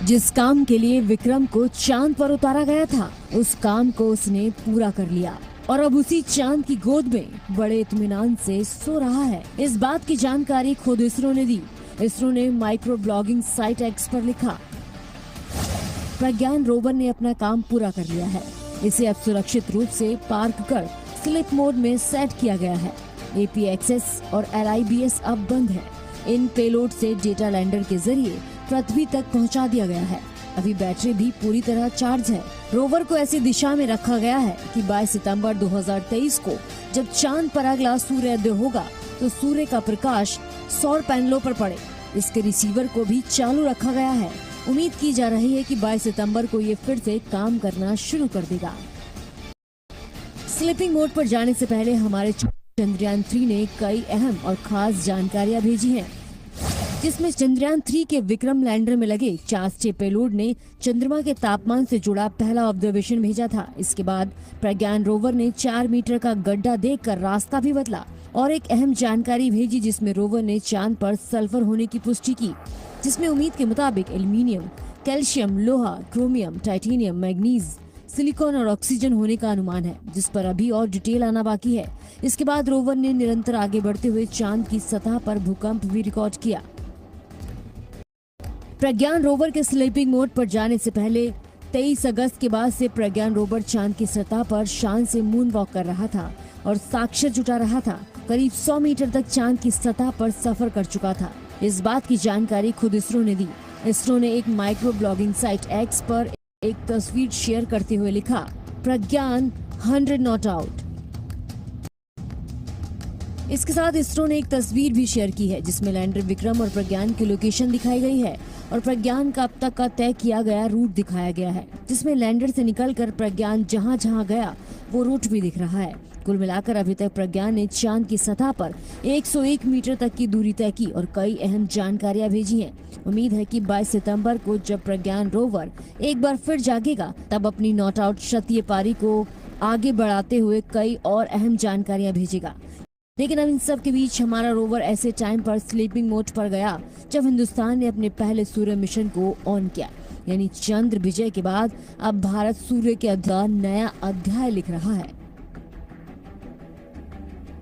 जिस काम के लिए विक्रम को चांद पर उतारा गया था, उस काम को उसने पूरा कर लिया और अब उसी चांद की गोद में बड़े इत्मीनान से सो रहा है। इस बात की जानकारी खुद इसरो ने दी। इसरो ने माइक्रो ब्लॉगिंग साइट एक्स पर लिखा, प्रज्ञान रोवर ने अपना काम पूरा कर लिया है। इसे अब सुरक्षित रूप से पार्क कर स्लीप मोड में सेट किया गया है। APXS और LIBS अब बंद है। इन पेलोड से डेटा लैंडर के जरिए पृथ्वी तक पहुंचा दिया गया है। अभी बैटरी भी पूरी तरह चार्ज है। रोवर को ऐसी दिशा में रखा गया है कि 22 सितंबर 2023 को जब चांद पर अगला सूर्योदय होगा तो सूर्य का प्रकाश सौर पैनलों पर पड़े। इसके रिसीवर को भी चालू रखा गया है। उम्मीद की जा रही है कि 22 सितंबर को ये फिर से काम करना शुरू कर देगा। स्लीपिंग मोड पर जाने से पहले हमारे चंद्रयान 3 ने कई अहम और खास जानकारियां भेजी हैं, जिसमें चंद्रयान 3 के विक्रम लैंडर में लगे चांद पेलोड ने चंद्रमा के तापमान से जुड़ा पहला ऑब्जर्वेशन भेजा था। इसके बाद प्रज्ञान रोवर ने 4 मीटर का गड्ढा देखकर रास्ता भी बदला और एक अहम जानकारी भेजी, जिसमें रोवर ने चांद पर सल्फर होने की पुष्टि की, जिसमें उम्मीद के मुताबिक एल्यूमिनियम, कैल्शियम, लोहा, क्रोमियम, टाइटेनियम, मैग्नीज, सिलिकॉन और ऑक्सीजन होने का अनुमान है, जिस पर अभी और डिटेल आना बाकी है। इसके बाद रोवर ने निरंतर आगे बढ़ते हुए चांद की सतह पर भूकंप भी रिकॉर्ड किया। प्रज्ञान रोवर के स्लीपिंग मोड पर जाने से पहले 23 अगस्त के बाद से प्रज्ञान रोवर चांद की सतह पर शान से मून वॉक कर रहा था और साक्ष्य जुटा रहा था। करीब 100 मीटर तक चांद की सतह पर सफर कर चुका था। इस बात की जानकारी खुद इसरो ने दी। इसरो ने एक माइक्रो ब्लॉगिंग साइट एक्स पर एक तस्वीर शेयर करते हुए लिखा, प्रज्ञान 100 नॉट आउट। इसके साथ इसरो ने एक तस्वीर भी शेयर की है, जिसमें लैंडर विक्रम और प्रज्ञान की लोकेशन दिखाई गई है और प्रज्ञान का अब तक का तय किया गया रूट दिखाया गया है, जिसमें लैंडर से निकलकर प्रज्ञान जहां जहां गया वो रूट भी दिख रहा है। कुल मिलाकर अभी तक प्रज्ञान ने चांद की सतह पर 101 मीटर तक की दूरी तय की और कई अहम जानकारियां भेजी हैं। उम्मीद है कि 22 सितंबर को जब प्रज्ञान रोवर एक बार फिर जागेगा, तब अपनी नॉट आउट क्षत्रिय पारी को आगे बढ़ाते हुए कई और अहम जानकारियां भेजेगा। लेकिन अब इन सब के बीच हमारा रोवर ऐसे टाइम पर स्लीपिंग मोड पर गया जब हिंदुस्तान ने अपने पहले सूर्य मिशन को ऑन किया, यानी चंद्र विजय के बाद अब भारत सूर्य के नया अध्याय लिख रहा है।